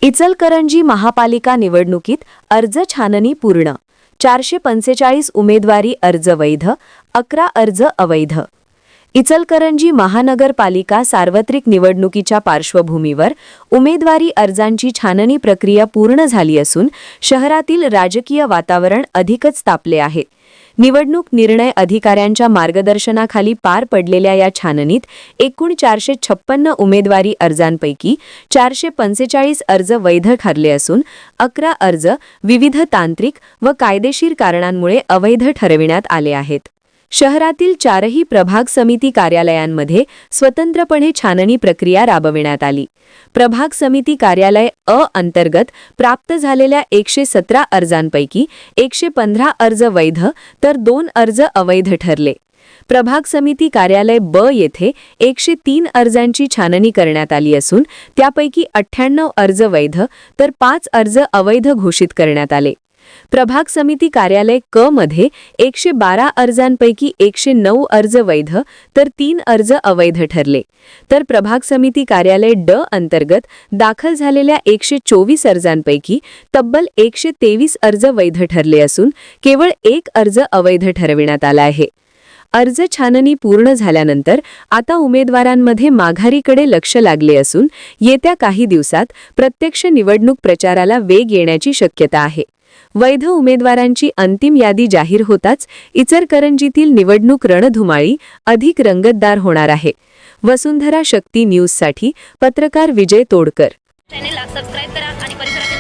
इचलकरंजी महापालिका निवडणुकीत अर्ज छाननी पूर्ण. 445 उमेदवारी अर्ज वैध, 11 अर्ज अवैध. इचलकरंजी महानगरपालिका सार्वत्रिक निवडणुकीच्या पार्श्वभूमीवर उमेदवारी अर्जांची छाननी प्रक्रिया पूर्ण झाली असून शहरातील राजकीय वातावरण अधिकच तापले आहे. निवडणूक निर्णय अधिकाऱ्यांच्या मार्गदर्शनाखाली पार पडलेल्या या छाननीत एकूण 456 उमेदवारी अर्जांपैकी 445 अर्ज वैध ठरले असून 11 अर्ज विविध तांत्रिक व कायदेशीर कारणांमुळे अवैध ठरविण्यात आले आहेत. शहरातील 4ही प्रभाग समिती कार्यालयांमध्ये स्वतंत्रपणे छाननी प्रक्रिया राबविण्यात आली. प्रभाग समिती कार्यालय अ अंतर्गत प्राप्त झालेल्या 117 अर्जांपैकी 115 अर्ज वैध तर 2 अर्ज अवैध ठरले. प्रभाग समिती कार्यालय ब येथे 103 अर्जांची छाननी करण्यात आली असून त्यापैकी 98 अर्ज वैध तर 5 अर्ज अवैध घोषित करण्यात आले. प्रभाग समिती कार्यालय क मध्ये 112 अर्जांपैकी 109 अर्ज वैध तर 3 अर्ज अवैध ठरले. तर प्रभाग समिती कार्यालय ड अंतर्गत दाखल झालेल्या 124 अर्जांपैकी तब्बल 123 अर्ज वैध ठरले असून केवळ 1 अर्ज अवैध ठरविण्यात आला आहे. अर्ज छाननी पूर्ण झाल्यानंतर आता उमेदवारांमध्ये माघारीकडे लक्ष लागले असून येत्या काही दिवसात प्रत्यक्ष निवडणूक प्रचाराला वेग येण्याची शक्यता आहे. वैध उमेदवारांची अंतिम यादी जाहीर होताच इचलकरंजीतील निवडणूक रणधुमाळी अधिक रंगतदार होणार आहे. वसुंधरा शक्ती न्यूजसाठी पत्रकार विजय तोडकर. चॅनेलला सबस्क्राइब करा आणि परिसरातील